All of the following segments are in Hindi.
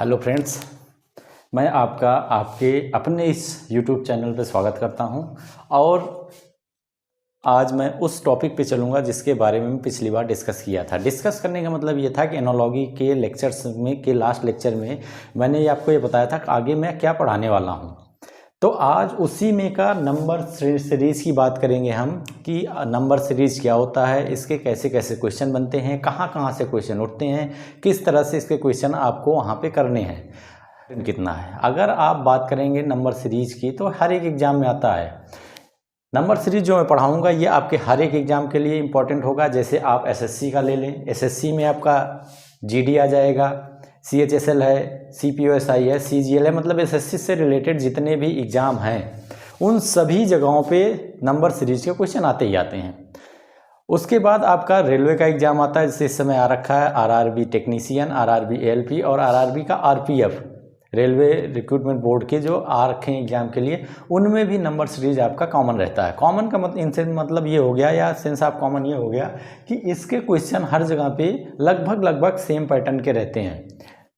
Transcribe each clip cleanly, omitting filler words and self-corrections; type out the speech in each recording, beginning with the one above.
हेलो फ्रेंड्स, मैं आपका आपके अपने इस यूट्यूब चैनल पर स्वागत करता हूं और आज मैं उस टॉपिक पे चलूँगा जिसके बारे में पिछली बार डिस्कस किया था। डिस्कस करने का मतलब ये था कि एनोलॉजी के लेक्चर्स में के लास्ट लेक्चर में मैंने आपको ये बताया था कि आगे मैं क्या पढ़ाने वाला हूँ। तो आज उसी में का नंबर सीरीज़ की बात करेंगे हम कि नंबर सीरीज़ क्या होता है, इसके कैसे कैसे क्वेश्चन बनते हैं, कहाँ कहाँ से क्वेश्चन उठते हैं, किस तरह से इसके क्वेश्चन आपको वहाँ पे करने हैं, कितना है। अगर आप बात करेंगे नंबर सीरीज़ की तो हर एक एग्ज़ाम में आता है। नंबर सीरीज जो मैं पढ़ाऊँगा ये आपके हर एक एग्ज़ाम के लिए इम्पॉर्टेंट होगा। जैसे आप एसएससी का ले लें, एसएससी में आपका जीडी आ जाएगा, सीएचएसएल है, सीपीओएसआई है, सीजीएल है, मतलब एसएससी से रिलेटेड जितने भी एग्ज़ाम हैं उन सभी जगहों पे नंबर सीरीज के क्वेश्चन आते ही आते हैं। उसके बाद आपका रेलवे का एग्ज़ाम आता है, जैसे इस समय आ रखा है आरआरबी टेक्नीशियन, आरआरबी एएलपी और आरआरबी का आरपीएफ, रेलवे रिक्रूटमेंट बोर्ड के जो आ रखे हैं एग्जाम के लिए, उनमें भी नंबर सीरीज आपका कॉमन रहता है। कॉमन का मतलब ये हो गया, या सेंस ऑफ कॉमन ये हो गया कि इसके क्वेश्चन हर जगह पे लगभग सेम पैटर्न के रहते हैं।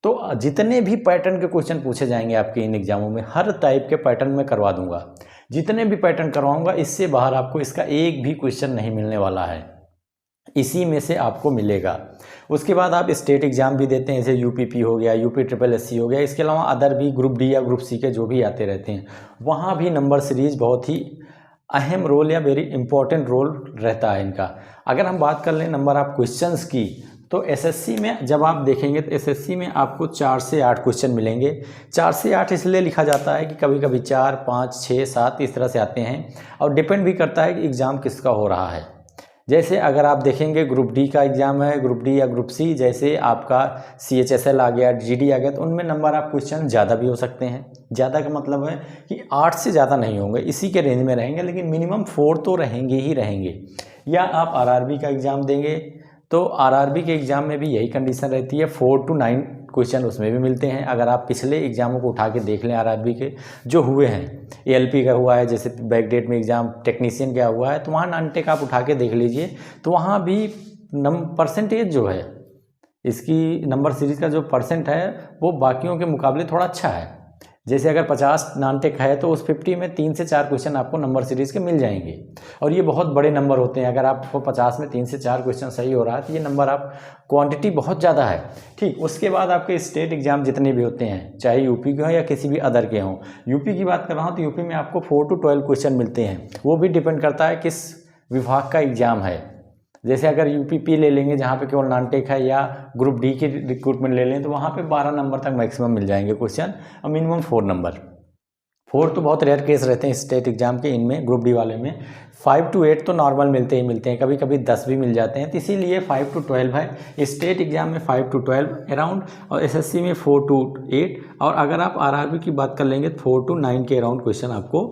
तो जितने भी पैटर्न के क्वेश्चन पूछे जाएंगे आपके इन एग्जामों में, हर टाइप के पैटर्न में करवा दूंगा। जितने भी पैटर्न करवाऊंगा इससे बाहर आपको इसका एक भी क्वेश्चन नहीं मिलने वाला है, इसी में से आपको मिलेगा। उसके बाद आप स्टेट एग्ज़ाम भी देते हैं, जैसे यूपीपी हो गया, यूपी ट्रिपल एससी हो गया, इसके अलावा अदर भी ग्रुप डी या ग्रुप सी के जो भी आते रहते हैं, वहाँ भी नंबर सीरीज बहुत ही अहम रोल या वेरी इंपॉर्टेंट रोल रहता है इनका। अगर हम बात कर लें नंबर ऑफ क्वेश्चंस की, तो एसएससी में जब आप देखेंगे तो एसएससी में आपको 4 से 8 क्वेश्चन मिलेंगे। 4 से 8 इसलिए लिखा जाता है कि कभी कभी 4, 5, 6, 7 इस तरह से आते हैं, और डिपेंड भी करता है कि एग्ज़ाम किसका हो रहा है। जैसे अगर आप देखेंगे ग्रुप डी का एग्ज़ाम है, ग्रुप डी या ग्रुप सी, जैसे आपका सीएचएसएल आ गया, जीडी आ गया, तो उनमें नंबर ऑफ क्वेश्चन ज़्यादा भी हो सकते हैं। ज़्यादा का मतलब है कि 8 से ज़्यादा नहीं होंगे, इसी के रेंज में रहेंगे, लेकिन मिनिमम 4 तो रहेंगे ही रहेंगे। या आप आरआरबी का एग्ज़ाम देंगे तो आरआरबी के एग्ज़ाम में भी यही कंडीशन रहती है, 4 to 9 क्वेश्चन उसमें भी मिलते हैं। अगर आप पिछले एग्ज़ामों को उठा के देख लें आरआरबी के जो हुए हैं, एएलपी का हुआ है, जैसे बैकडेट में एग्ज़ाम टेक्नीशियन का हुआ है, तो वहाँ नॉन-टेक आप उठा के देख लीजिए, तो वहाँ भी परसेंटेज जो है इसकी नंबर सीरीज़ का जो परसेंट है वो बाकियों के मुकाबले थोड़ा अच्छा है। जैसे अगर 50 नॉन-टेक है तो उस 50 में 3 से 4 क्वेश्चन आपको नंबर सीरीज़ के मिल जाएंगे, और ये बहुत बड़े नंबर होते हैं। अगर आपको 50 में 3 से 4 क्वेश्चन सही हो रहा है तो ये नंबर आप क्वांटिटी बहुत ज़्यादा है। ठीक, उसके बाद आपके स्टेट एग्ज़ाम जितने भी होते हैं, चाहे यूपी के हों या किसी भी अदर के हों, यूपी की बात कर रहा हूँ तो यूपी में आपको 4 to 12 क्वेश्चन मिलते हैं। वो भी डिपेंड करता है किस विभाग का एग्ज़ाम है। जैसे अगर यूपीपी ले लेंगे जहाँ पे केवल नॉन-टेक है, या ग्रुप डी की रिक्रूटमेंट ले लें तो वहाँ पे 12 नंबर तक मैक्सिमम मिल जाएंगे क्वेश्चन, और मिनिमम 4 नंबर। 4 तो बहुत रेयर केस रहते हैं स्टेट एग्जाम के, इनमें ग्रुप डी वाले में 5 to 8 तो नॉर्मल मिलते हैं, कभी कभी 10 भी मिल जाते हैं। तो इसीलिए 5 to 12 है स्टेट एग्जाम में, 5 to 12 अराउंड, और एसएससी में 4 to 8, और अगर आप आरआरबी की बात कर लेंगे 4 to 9 के अराउंड क्वेश्चन आपको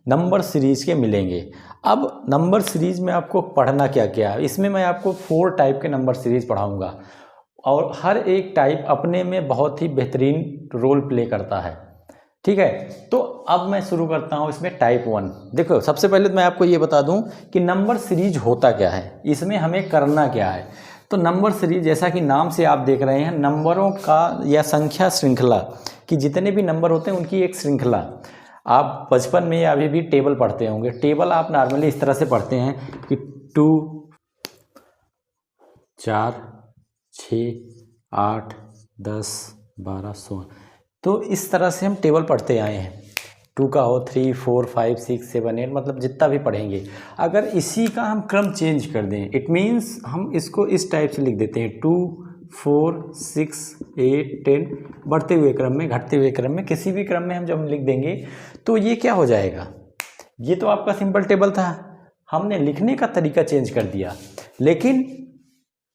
नंबर सीरीज़ के मिलेंगे। अब नंबर सीरीज़ में आपको पढ़ना क्या क्या है, इसमें मैं आपको 4 टाइप के नंबर सीरीज़ पढ़ाऊंगा, और हर एक टाइप अपने में बहुत ही बेहतरीन रोल प्ले करता है। ठीक है, तो अब मैं शुरू करता हूँ इसमें टाइप 1। देखो, सबसे पहले तो मैं आपको ये बता दूं कि नंबर सीरीज होता क्या है, इसमें हमें करना क्या है। तो नंबर सीरीज, जैसा कि नाम से आप देख रहे हैं, नंबरों का या संख्या श्रृंखला कि जितने भी नंबर होते हैं उनकी एक श्रृंखला। आप बचपन में या अभी भी टेबल पढ़ते होंगे, टेबल आप नॉर्मली इस तरह से पढ़ते हैं कि 2, 4, 6, 8, 10, 12, 16, तो इस तरह से हम टेबल पढ़ते आए हैं। 2 का हो 3, 4, 5, 6, 7, 8, मतलब जितना भी पढ़ेंगे। अगर इसी का हम क्रम चेंज कर दें, इट मीन्स हम इसको इस टाइप से लिख देते हैं 2, 4, 6, 8, 10, बढ़ते हुए क्रम में, घटते हुए क्रम में, किसी भी क्रम में हम जब लिख देंगे तो ये क्या हो जाएगा। ये तो आपका सिंपल टेबल था, हमने लिखने का तरीका चेंज कर दिया, लेकिन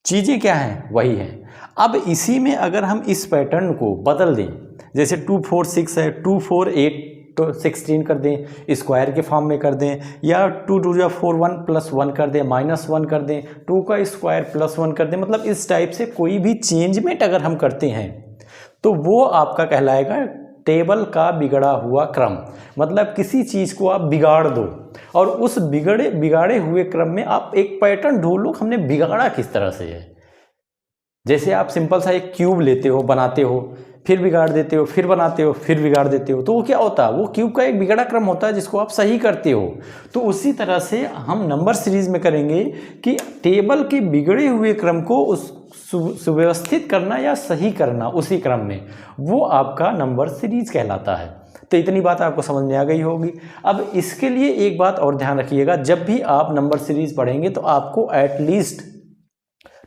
चीज़ें क्या हैं वही हैं। अब इसी में अगर हम इस पैटर्न को बदल दें, जैसे 2, 4, 6 है, 2, 4, 8 तो 16 कर दें, स्क्वायर के फॉर्म में कर दें, या 2, 2 या 4, 1 + 1 कर दें, -1 कर दें, 2 का स्क्वायर +1 कर दें, मतलब इस टाइप से कोई भी चेंजमेंट अगर हम करते हैं तो वो आपका कहलाएगा टेबल का बिगड़ा हुआ क्रम। मतलब किसी चीज़ को आप बिगाड़ दो, और उस बिगाड़े हुए क्रम में आप एक पैटर्न ढूंढ लो, हमने बिगाड़ा किस तरह से है। जैसे आप सिंपल सा एक क्यूब लेते हो, बनाते हो, फिर बिगाड़ देते हो, फिर बनाते हो, फिर बिगाड़ देते हो, तो वो क्या होता है, वो क्यूब का एक बिगड़ा क्रम होता है जिसको आप सही करते हो। तो उसी तरह से हम नंबर सीरीज में करेंगे कि टेबल के बिगड़े हुए क्रम को उस सुव्यवस्थित करना या सही करना उसी क्रम में, वो आपका नंबर सीरीज कहलाता है। तो इतनी बात आपको समझ में आ गई होगी। अब इसके लिए एक बात और ध्यान रखिएगा, जब भी आप नंबर सीरीज पढ़ेंगे तो आपको एटलीस्ट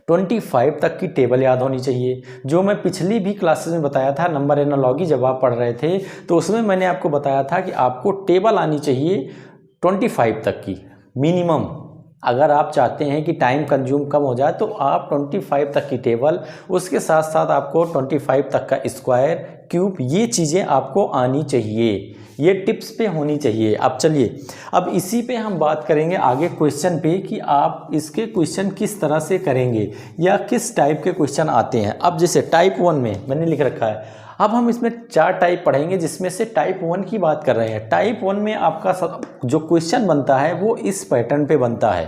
25 तक की टेबल याद होनी चाहिए। जो मैं पिछली भी क्लासेस में बताया था, नंबर एनालॉजी जब आप पढ़ रहे थे तो उसमें मैंने आपको बताया था कि आपको टेबल आनी चाहिए 25 तक की मिनिमम। अगर आप चाहते हैं कि टाइम कंज्यूम कम हो जाए तो आप 25 तक की टेबल, उसके साथ साथ आपको 25 तक का स्क्वायर, क्यूब, ये चीज़ें आपको आनी चाहिए, ये टिप्स पे होनी चाहिए। अब चलिए, अब इसी पे हम बात करेंगे आगे क्वेश्चन पे कि आप इसके क्वेश्चन किस तरह से करेंगे या किस टाइप के क्वेश्चन आते हैं। अब जैसे टाइप 1 में मैंने लिख रखा है, अब हम इसमें 4 टाइप पढ़ेंगे जिसमें से टाइप 1 की बात कर रहे हैं। टाइप 1 में आपका जो क्वेश्चन बनता है वो इस पैटर्न पे बनता है।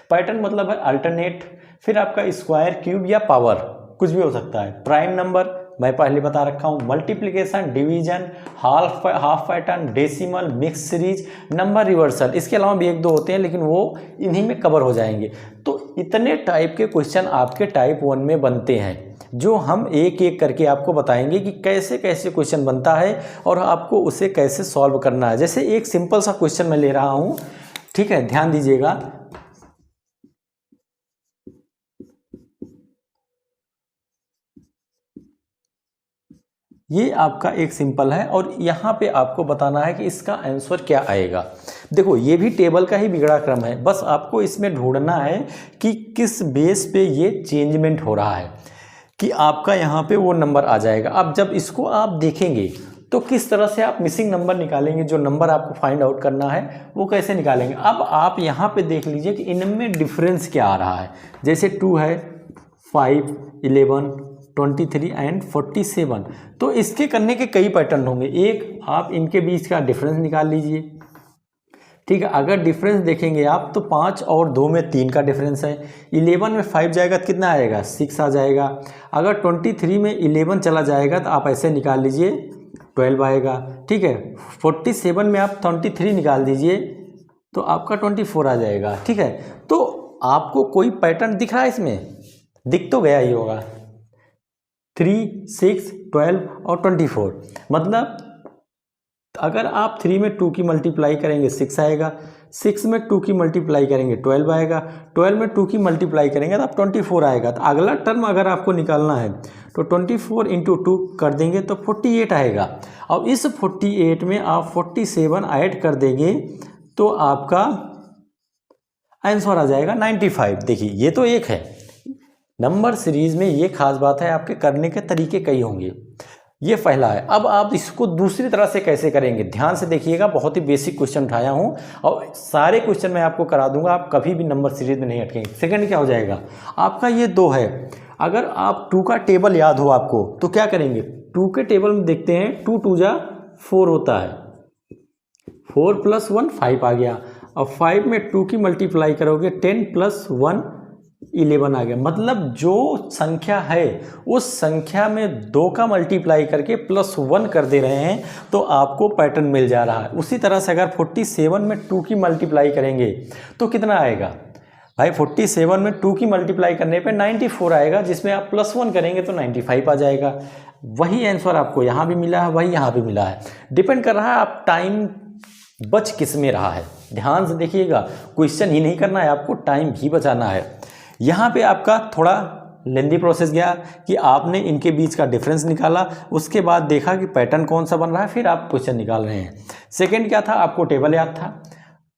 पैटर्न मतलब है अल्टरनेट, फिर आपका स्क्वायर, क्यूब या पावर, कुछ भी हो सकता है। प्राइम नंबर मैं पहले बता रखा हूँ, multiplication, division, half pattern, decimal, mix series, number reversal, इसके अलावा भी 1-2 होते हैं लेकिन वो इन्हीं में कवर हो जाएंगे। तो इतने टाइप के क्वेश्चन आपके टाइप 1 में बनते हैं, जो हम एक एक करके आपको बताएंगे कि कैसे कैसे क्वेश्चन बनता है और आपको उसे कैसे सॉल्व करना है। जैसे एक सिंपल सा क्वेश्चन मैं ले रहा हूँ, ठीक है, ध्यान दीजिएगा। ये आपका एक सिंपल है और यहाँ पे आपको बताना है कि इसका आंसर क्या आएगा। देखो, ये भी टेबल का ही बिगड़ा क्रम है, बस आपको इसमें ढूंढना है कि किस बेस पे ये चेंजमेंट हो रहा है कि आपका यहाँ पे वो नंबर आ जाएगा। अब जब इसको आप देखेंगे तो किस तरह से आप मिसिंग नंबर निकालेंगे, जो नंबर आपको फाइंड आउट करना है वो कैसे निकालेंगे। अब आप यहाँ पे देख लीजिए कि इनमें डिफरेंस क्या आ रहा है। जैसे 2 है, 5, 11, 23 एंड 47, तो इसके करने के कई पैटर्न होंगे। एक, आप इनके बीच का डिफरेंस निकाल लीजिए, ठीक है। अगर डिफरेंस देखेंगे आप तो 5 और 2 में 3 का डिफरेंस है। 11 में 5 जाएगा तो कितना आएगा, 6 आ जाएगा। अगर 23 में 11 चला जाएगा तो आप ऐसे निकाल लीजिए 12 आएगा, ठीक है। 47 में आप 23 निकाल दीजिए तो आपका 24 आ जाएगा, ठीक है। तो आपको कोई पैटर्न दिख रहा है इसमें, दिख तो गया ही होगा। 3, 6, 12 और 24, मतलब अगर आप 3 में 2 की मल्टीप्लाई करेंगे 6 आएगा, 6 में 2 की मल्टीप्लाई करेंगे 12 आएगा, 12 में 2 की मल्टीप्लाई करेंगे तो आप 24 आएगा। तो अगला टर्म अगर आपको निकालना है तो 24 इंटू 2 कर देंगे तो 48 आएगा। और इस 48 में आप 47 ऐड कर देंगे तो आपका आंसर आ जाएगा 95। देखिए, ये तो एक है। नंबर सीरीज में ये खास बात है, आपके करने के तरीके कई होंगे। ये पहला है। अब आप इसको दूसरी तरह से कैसे करेंगे, ध्यान से देखिएगा। बहुत ही बेसिक क्वेश्चन उठाया हूँ और सारे क्वेश्चन मैं आपको करा दूंगा, आप कभी भी नंबर सीरीज में नहीं अटकेंगे। सेकंड क्या हो जाएगा, आपका ये 2 है। अगर आप 2 का टेबल याद हो आपको तो क्या करेंगे, 2 के टेबल में देखते हैं 2 2 जा 4 होता है, 4 + 1 5 आ गया। और 5 में 2 की मल्टीप्लाई करोगे 10 + 1 11 आ गया। मतलब जो संख्या है उस संख्या में 2 का मल्टीप्लाई करके +1 कर दे रहे हैं तो आपको पैटर्न मिल जा रहा है। उसी तरह से अगर 47 में 2 की मल्टीप्लाई करेंगे तो कितना आएगा भाई, 47 में 2 की मल्टीप्लाई करने पे 94 आएगा, जिसमें आप +1 करेंगे तो 95 आ जाएगा। वही आंसर आपको यहाँ भी मिला है, वही यहाँ भी मिला है। डिपेंड कर रहा है आप टाइम बच किस में रहा है। ध्यान से देखिएगा, क्वेश्चन ही नहीं करना है आपको, टाइम भी बचाना है। यहाँ पे आपका थोड़ा लेंदी प्रोसेस गया कि आपने इनके बीच का डिफरेंस निकाला, उसके बाद देखा कि पैटर्न कौन सा बन रहा है, फिर आप क्वेश्चन निकाल रहे हैं। सेकंड क्या था, आपको टेबल याद था,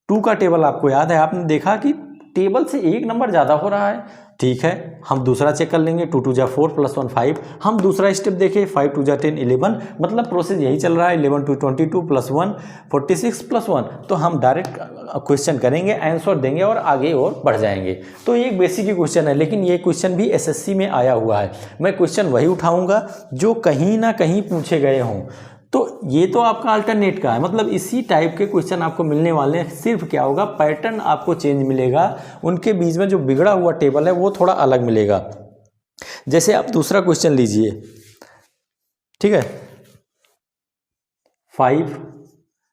2 का टेबल आपको याद है, आपने देखा कि टेबल से 1 नंबर ज़्यादा हो रहा है, ठीक है, हम दूसरा चेक कर लेंगे। 2 2 जा 4 + 1 5, हम दूसरा स्टेप देखें, 5 2 जा 10 11, मतलब प्रोसेस यही चल रहा है। 11 2 22 + 1 46 + 1, तो हम डायरेक्ट क्वेश्चन करेंगे, आंसर देंगे और आगे और बढ़ जाएंगे। तो ये एक बेसिक ही क्वेश्चन है, लेकिन ये क्वेश्चन भी एसएससी में आया हुआ है। मैं क्वेश्चन वही उठाऊंगा जो कहीं ना कहीं पूछे गए हों। तो ये तो आपका अल्टरनेट का है, मतलब इसी टाइप के क्वेश्चन आपको मिलने वाले हैं। सिर्फ क्या होगा, पैटर्न आपको चेंज मिलेगा, उनके बीच में जो बिगड़ा हुआ टेबल है वो थोड़ा अलग मिलेगा। जैसे आप दूसरा क्वेश्चन लीजिए, ठीक है। 5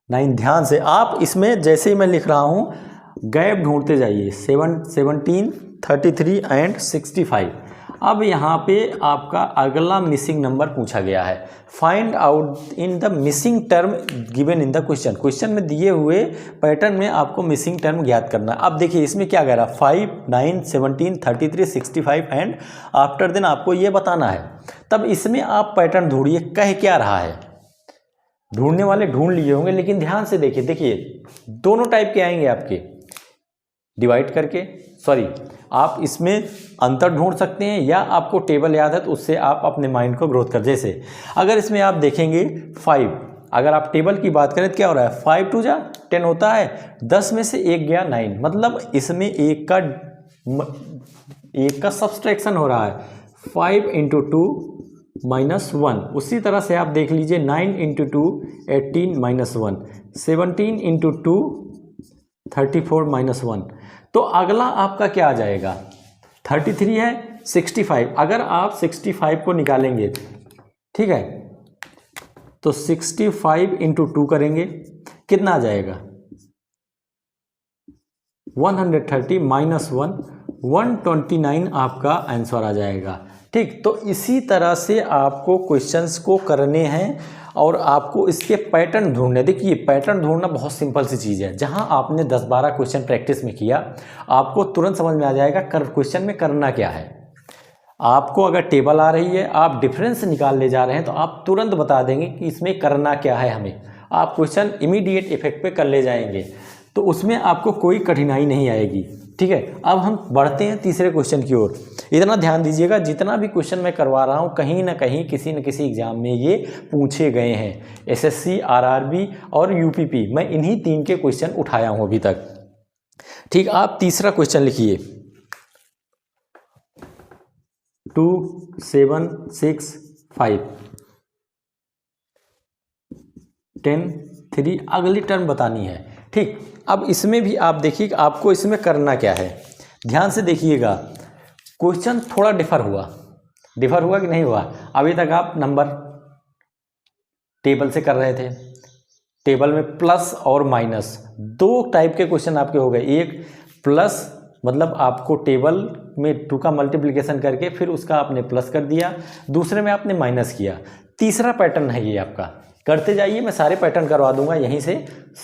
9, ध्यान से आप इसमें जैसे ही मैं लिख रहा हूँ गैप ढूंढते जाइए। 17 33 एंड 65। अब यहाँ पे आपका अगला मिसिंग नंबर पूछा गया है। Find out in the missing term given in the question. Question में दिए हुए पैटर्न में आपको मिसिंग टर्म ज्ञात करना है। अब देखिए इसमें क्या कह रहा है, 5 9 17 33 65 एंड आफ्टर देन आपको ये बताना है। तब इसमें आप पैटर्न ढूंढिए, कह क्या रहा है। ढूंढने वाले ढूंढ लिए होंगे, लेकिन ध्यान से देखिए, देखिए दोनों टाइप के आएंगे आपके, डिवाइड करके, सॉरी आप इसमें अंतर ढूंढ सकते हैं या आपको टेबल याद है तो उससे आप अपने माइंड को ग्रोथ कर। जैसे अगर इसमें आप देखेंगे 5, अगर आप टेबल की बात करें तो क्या हो रहा है, 5 2 जा 10 होता है, 10 में से 1 गया 9, मतलब इसमें एक का सब्सट्रैक्शन हो रहा है। 5 × 2 -1। उसी तरह से आप देख लीजिए 9 × 2 18 -1, 17 × 2 34 -1। तो अगला आपका क्या आ जाएगा, 33 है 65। अगर आप 65 को निकालेंगे, ठीक है, तो 65 × 2 करेंगे, कितना आ जाएगा 130 -1 129 आपका आंसर आ जाएगा। ठीक, तो इसी तरह से आपको क्वेश्चंस को करने हैं और आपको इसके पैटर्न ढूंढने। देखिए पैटर्न ढूंढना बहुत सिंपल सी चीज़ है। जहां आपने 10-12 क्वेश्चन प्रैक्टिस में किया, आपको तुरंत समझ में आ जाएगा क्वेश्चन में करना क्या है। आपको अगर टेबल आ रही है, आप डिफरेंस निकाल ले जा रहे हैं, तो आप तुरंत बता देंगे कि इसमें करना क्या है हमें। आप क्वेश्चन इमीडिएट इफेक्ट पे कर ले जाएंगे, तो उसमें आपको कोई कठिनाई नहीं आएगी। ठीक है, अब हम बढ़ते हैं तीसरे क्वेश्चन की ओर। इतना ध्यान दीजिएगा, जितना भी क्वेश्चन मैं करवा रहा हूँ कहीं ना कहीं किसी न किसी एग्जाम में ये पूछे गए हैं। एसएससी, आरआरबी और यूपीपी, मैं इन्हीं 3 के क्वेश्चन उठाया हूँ अभी तक। ठीक, आप तीसरा क्वेश्चन लिखिए, 2 7 6 5 10 3, अगली टर्म बतानी है। ठीक, अब इसमें भी आप देखिए आपको इसमें करना क्या है। ध्यान से देखिएगा, क्वेश्चन थोड़ा डिफर हुआ कि नहीं हुआ। अभी तक आप नंबर टेबल से कर रहे थे, टेबल में प्लस और माइनस 2 टाइप के क्वेश्चन आपके हो गए। एक प्लस, मतलब आपको टेबल में 2 का मल्टीप्लिकेशन करके फिर उसका आपने प्लस कर दिया, दूसरे में आपने माइनस किया। तीसरा पैटर्न है ये आपका, करते जाइए, मैं सारे पैटर्न करवा दूंगा, यहीं से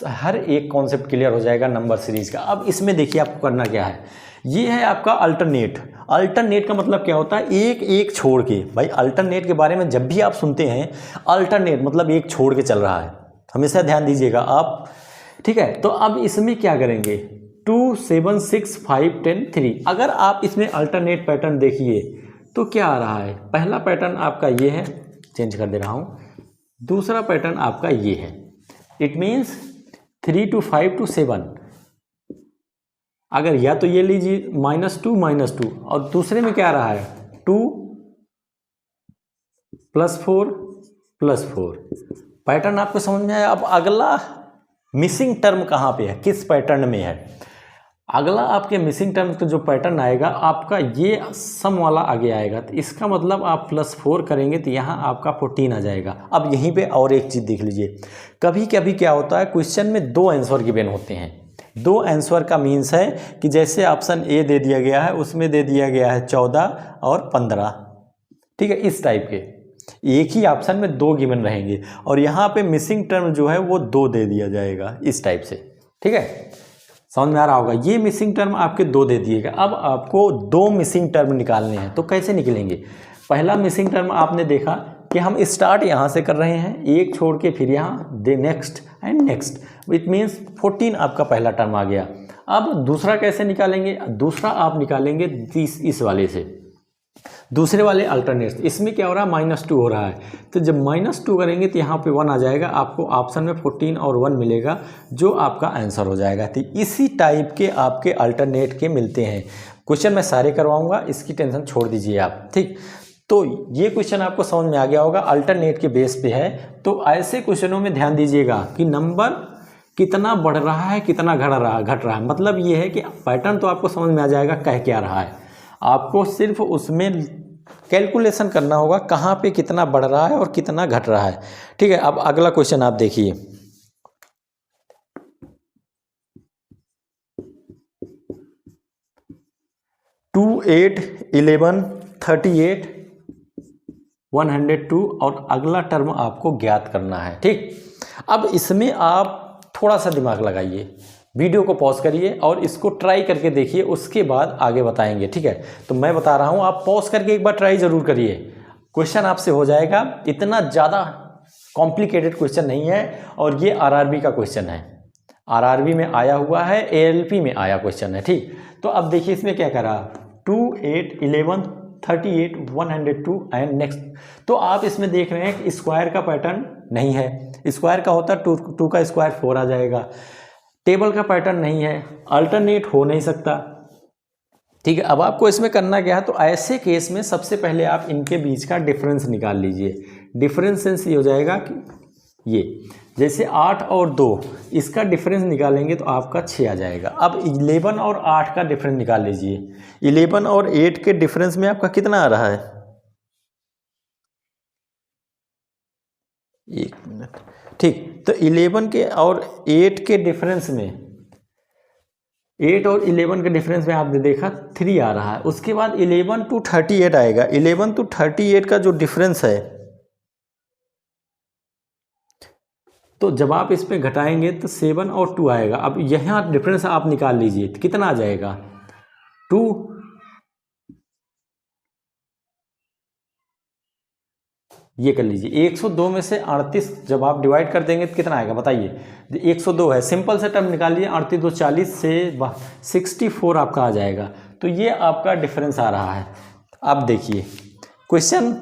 हर एक कॉन्सेप्ट क्लियर हो जाएगा नंबर सीरीज का। अब इसमें देखिए आपको करना क्या है, ये है आपका अल्टरनेट। अल्टरनेट का मतलब क्या होता है, एक छोड़ के। भाई अल्टरनेट के बारे में जब भी आप सुनते हैं, अल्टरनेट मतलब एक छोड़ के चल रहा है, हमेशा ध्यान दीजिएगा आप। ठीक है, तो अब इसमें क्या करेंगे, 2 7 6 5 10 3। अगर आप इसमें अल्टरनेट पैटर्न देखिए तो क्या आ रहा है, पहला पैटर्न आपका ये है, चेंज कर दे रहा हूँ, दूसरा पैटर्न आपका ये है। It means 3 to 5 to 7। अगर या तो ये लीजिए -2 और दूसरे में क्या आ रहा है 2 +4 +4। पैटर्न आपको समझ में आया। अब अगला मिसिंग टर्म कहाँ पे है, किस पैटर्न में है। अगला आपके मिसिंग टर्म का जो पैटर्न आएगा आपका ये सम वाला आगे आएगा, तो इसका मतलब आप +4 करेंगे तो यहाँ आपका 14 आ जाएगा। अब यहीं पे और एक चीज़ देख लीजिए, कभी कभी क्या होता है क्वेश्चन में 2 आंसर गिवन होते हैं। 2 आंसर का मीन्स है कि जैसे ऑप्शन ए दे दिया गया है, उसमें दे दिया गया है 14 और 15। ठीक है, इस टाइप के एक ही ऑप्शन में 2 गिवन रहेंगे और यहाँ पे मिसिंग टर्म जो है वो 2 दे दिया जाएगा, इस टाइप से। ठीक है, समझ में आ रहा होगा। ये मिसिंग टर्म आपके 2 दे दिएगा। अब आपको 2 मिसिंग टर्म निकालने हैं, तो कैसे निकलेंगे। पहला मिसिंग टर्म आपने देखा कि हम स्टार्ट यहाँ से कर रहे हैं, एक छोड़ के फिर यहाँ दे next and next, it means 14 आपका पहला टर्म आ गया। अब दूसरा कैसे निकालेंगे, दूसरा आप निकालेंगे 30 इस वाले से, दूसरे वाले अल्टरनेट। इसमें क्या हो रहा है, -2 हो रहा है, तो जब -2 करेंगे तो यहाँ पे 1 आ जाएगा, आपको ऑप्शन में 14 और 1 मिलेगा, जो आपका आंसर हो जाएगा। तो इसी टाइप के आपके अल्टरनेट के मिलते हैं। क्वेश्चन मैं सारे करवाऊंगा, इसकी टेंशन छोड़ दीजिए आप। ठीक, तो ये क्वेश्चन आपको समझ में आ गया होगा, अल्टरनेट के बेस पे है। तो ऐसे क्वेश्चनों में ध्यान दीजिएगा कि नंबर कितना बढ़ रहा है, कितना घट रहा है। मतलब ये है कि पैटर्न तो आपको समझ में आ जाएगा कह क्या रहा है, आपको सिर्फ उसमें कैलकुलेशन करना होगा कहाँ पे कितना बढ़ रहा है और कितना घट रहा है। ठीक है, अब अगला क्वेश्चन आप देखिए। 2, 8, 11, 38, 102 और अगला टर्म आपको ज्ञात करना है। ठीक, अब इसमें आप थोड़ा सा दिमाग लगाइए, वीडियो को पॉज करिए और इसको ट्राई करके देखिए, उसके बाद आगे बताएंगे। ठीक है, तो मैं बता रहा हूं, आप पॉज करके एक बार ट्राई जरूर करिए, क्वेश्चन आपसे हो जाएगा। इतना ज़्यादा कॉम्प्लिकेटेड क्वेश्चन नहीं है और ये आरआरबी का क्वेश्चन है, आरआरबी में आया हुआ है, एएलपी में आया क्वेश्चन है। ठीक, तो अब देखिए इसमें क्या करा, 2, 8, 11, 38, 102 एंड नेक्स्ट। तो आप इसमें देख रहे हैं कि स्क्वायर का पैटर्न नहीं है, स्क्वायर का होता 2 का स्क्वायर 4 आ जाएगा। टेबल का पैटर्न नहीं है, अल्टरनेट हो नहीं सकता। ठीक है, अब आपको इसमें करना क्या है, तो ऐसे केस में सबसे पहले आप इनके बीच का डिफरेंस निकाल लीजिए। डिफरेंस सेंस ये हो जाएगा कि ये जैसे 8 और 2 इसका डिफरेंस निकालेंगे तो आपका 6 आ जाएगा। अब 11 और 8 का डिफरेंस निकाल लीजिए। 11 और 8 के डिफरेंस में आपका कितना आ रहा है, एक मिनट। ठीक, तो 11 के और 8 के डिफरेंस में, 8 और 11 के डिफरेंस में आपने देखा 3 आ रहा है। उसके बाद 11 to 38 आएगा। 11 to 38 का जो डिफरेंस है, तो जब आप इस पे घटाएंगे तो 7 और 2 आएगा। अब यहाँ डिफरेंस आप निकाल लीजिए, तो कितना आ जाएगा, 2। ये कर लीजिए, 102 में से 38 जब आप डिवाइड कर देंगे तो कितना आएगा बताइए। 102 है, सिंपल से टर्म निकालिए, 38 2 40 से 64 आपका आ जाएगा। तो ये आपका डिफरेंस आ रहा है। अब देखिए क्वेश्चन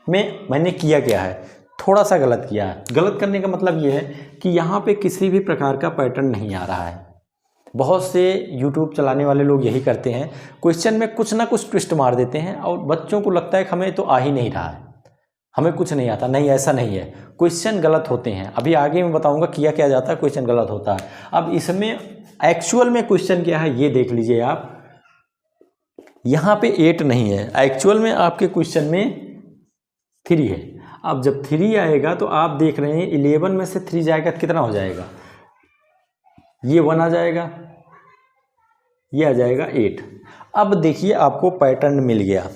में मैंने किया क्या है, थोड़ा सा गलत किया है। गलत करने का मतलब ये है कि यहाँ पे किसी भी प्रकार का पैटर्न नहीं आ रहा है। बहुत से YouTube चलाने वाले लोग यही करते हैं, क्वेश्चन में कुछ ना कुछ ट्विस्ट मार देते हैं और बच्चों को लगता है कि हमें तो आ ही नहीं रहा है, हमें कुछ नहीं आता। नहीं, ऐसा नहीं है, क्वेश्चन गलत होते हैं। अभी आगे मैं बताऊंगा किया क्या जाता है, क्वेश्चन गलत होता है। अब इसमें एक्चुअल में क्वेश्चन क्या है ये देख लीजिए आप। यहाँ पे 8 नहीं है, एक्चुअल में आपके क्वेश्चन में 3 है। अब जब 3 आएगा तो आप देख रहे हैं 11 में से 3 जाएगा तो कितना हो जाएगा, ये 1 आ जाएगा, ये आ जाएगा 8। अब देखिए आपको पैटर्न मिल गया।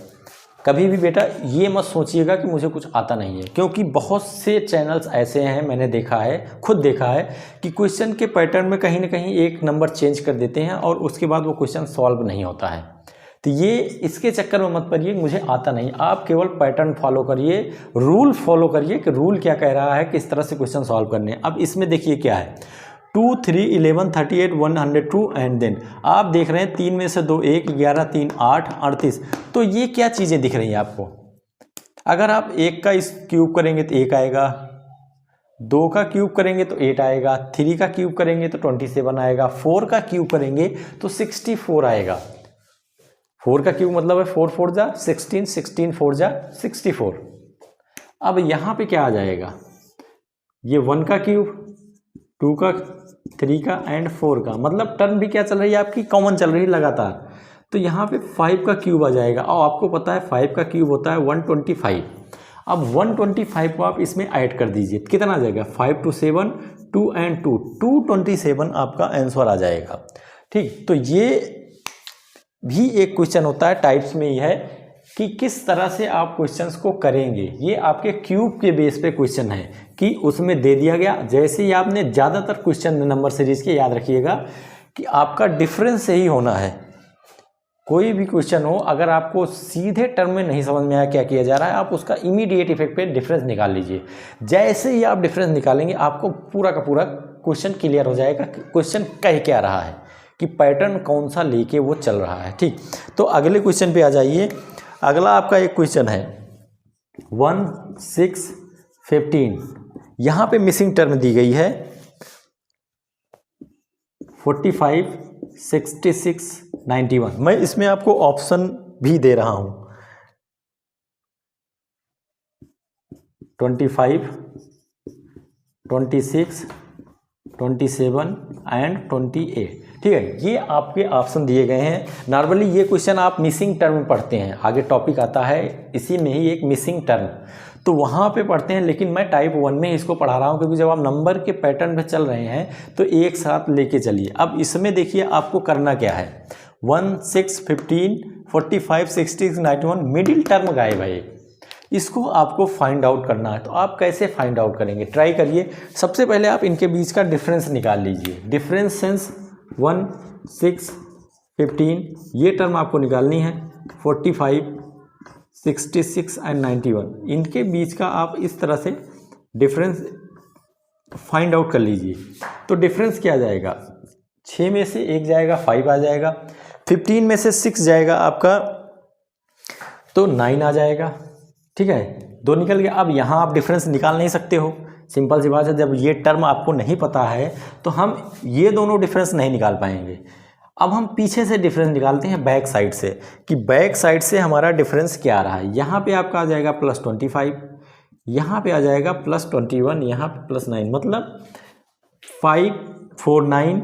कभी भी बेटा ये मत सोचिएगा कि मुझे कुछ आता नहीं है, क्योंकि बहुत से चैनल्स ऐसे हैं, मैंने देखा है, खुद देखा है कि क्वेश्चन के पैटर्न में कहीं ना कहीं एक नंबर चेंज कर देते हैं और उसके बाद वो क्वेश्चन सॉल्व नहीं होता है। तो ये इसके चक्कर में मत पड़िए, मुझे आता नहीं। आप केवल पैटर्न फॉलो करिए, रूल फॉलो करिए कि रूल क्या कह रहा है, किस तरह से क्वेश्चन सॉल्व करने हैं। अब इसमें देखिए क्या है, 2, 3, 11, 38, 102 एंड देन आप देख रहे हैं 3 में से 2 1, 11, 3 8, 38। तो ये क्या चीज़ें दिख रही हैं आपको। अगर आप 1 का इस क्यूब करेंगे तो 1 आएगा, 2 का क्यूब करेंगे तो 8 आएगा, 3 का क्यूब करेंगे तो 27 आएगा, 4 का क्यूब करेंगे तो 64 आएगा। 4 का क्यूब मतलब है 4 4 जा 16, 16 4 जा 64। अब यहाँ पे क्या आ जाएगा, ये 1 का क्यूब, 2 का, 3 का एंड 4 का, मतलब टर्म भी क्या चल रही है आपकी, कॉमन चल रही है लगातार। तो यहाँ पे 5 का क्यूब आ जाएगा और आपको पता है 5 का क्यूब होता है 125। अब 125 को आप इसमें ऐड कर दीजिए, कितना आ जाएगा, 5 2 7, 2 एंड 2, 227 आपका आंसर आ जाएगा। ठीक, तो ये भी एक क्वेश्चन होता है, टाइप्स में ही है कि किस तरह से आप क्वेश्चंस को करेंगे। ये आपके क्यूब के बेस पे क्वेश्चन है कि उसमें दे दिया गया। जैसे ही आपने ज़्यादातर क्वेश्चन नंबर सीरीज के याद रखिएगा कि आपका डिफरेंस से ही होना है। कोई भी क्वेश्चन हो, अगर आपको सीधे टर्म में नहीं समझ में आया क्या किया जा रहा है, आप उसका इमीडिएट इफेक्ट पे डिफरेंस निकाल लीजिए। जैसे ही आप डिफरेंस निकालेंगे आपको पूरा का पूरा क्वेश्चन क्लियर हो जाएगा, क्वेश्चन कह क्या रहा है, कि पैटर्न कौन सा लेके वो चल रहा है। ठीक, तो अगले क्वेश्चन पे आ जाइए। अगला आपका एक क्वेश्चन है 1 6 15। यहाँ पे मिसिंग टर्म दी गई है 45 66 91। मैं इसमें आपको ऑप्शन भी दे रहा हूँ, 25 26 27 एंड 28। ठीक है, ये आपके ऑप्शन दिए गए हैं। नॉर्मली ये क्वेश्चन आप मिसिंग टर्म पढ़ते हैं, आगे टॉपिक आता है इसी में ही एक मिसिंग टर्म, तो वहाँ पे पढ़ते हैं, लेकिन मैं टाइप 1 में इसको पढ़ा रहा हूँ क्योंकि जब आप नंबर के पैटर्न पे चल रहे हैं तो एक साथ लेके चलिए। अब इसमें देखिए आपको करना क्या है, 1, 6, 15, 45, 60, 91 मिडिल टर्म गायब है, इसको आपको फाइंड आउट करना है। तो आप कैसे फाइंड आउट करेंगे, ट्राई करिए। सबसे पहले आप इनके बीच का डिफरेंस निकाल लीजिए। डिफरेंस सेंस 1, 6, 15 ये टर्म आपको निकालनी है, 45, 66 एंड 91 इनके बीच का आप इस तरह से डिफरेंस फाइंड आउट कर लीजिए। तो डिफरेंस क्या जाएगा, 6 में से 1 जाएगा 5 आ जाएगा, 15 में से 6 जाएगा आपका तो 9 आ जाएगा। ठीक है, 2 निकल गया। अब यहाँ आप डिफरेंस निकाल नहीं सकते हो, सिंपल सी बात है, जब ये टर्म आपको नहीं पता है तो हम ये दोनों डिफरेंस नहीं निकाल पाएंगे। अब हम पीछे से डिफरेंस निकालते हैं बैक साइड से, कि बैक साइड से हमारा डिफरेंस क्या आ रहा है। यहाँ पे आपका आ जाएगा +25, यहाँ पे आ जाएगा +21, यहाँ पे +9, मतलब 5, 4, 9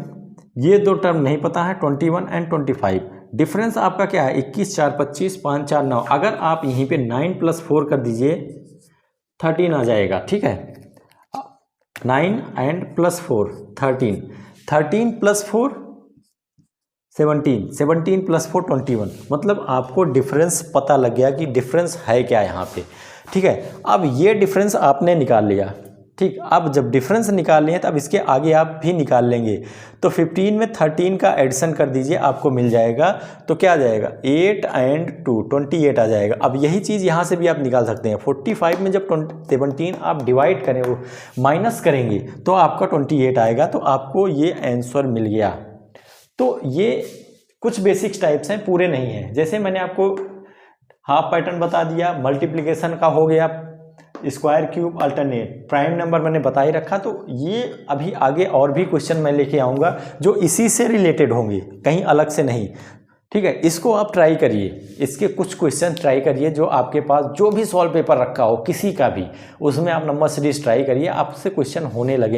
ये 2 टर्म नहीं पता है, 21 एंड 25। डिफरेंस आपका क्या है, 21, 4, 25, 5, 4, 9। अगर आप यहीं पे 9 + 4 कर दीजिए 13 आ जाएगा। ठीक है, 9 एंड +4 13, 13 + 4 17, 17 + 4 21, मतलब आपको डिफरेंस पता लग गया कि डिफरेंस है क्या यहाँ पे। ठीक है, अब ये डिफरेंस आपने निकाल लिया। ठीक, अब जब डिफरेंस निकाल लिए तो अब इसके आगे आप भी निकाल लेंगे। तो 15 में 13 का एडिशन कर दीजिए, आपको मिल जाएगा। तो क्या आ जाएगा, 8 एंड 2 28 आ जाएगा। अब यही चीज़ यहाँ से भी आप निकाल सकते हैं। 45 में जब 17 आप डिवाइड करें, वो माइनस करेंगे तो आपका 28 आएगा। तो आपको ये आंसर मिल गया। तो ये कुछ बेसिक्स टाइप्स हैं, पूरे नहीं हैं। जैसे मैंने आपको हाफ पैटर्न बता दिया, मल्टीप्लिकेशन का हो गया, square cube alternate, prime number मैंने बता ही रखा। तो ये अभी आगे और भी क्वेश्चन मैं लेके आऊँगा जो इसी से रिलेटेड होंगे, कहीं अलग से नहीं। ठीक है, इसको आप ट्राई करिए, इसके कुछ क्वेश्चन ट्राई करिए जो आपके पास जो भी सॉल्व पेपर रखा हो किसी का भी, उसमें आप नंबर सीरीज ट्राई करिए, आपसे क्वेश्चन होने लगे।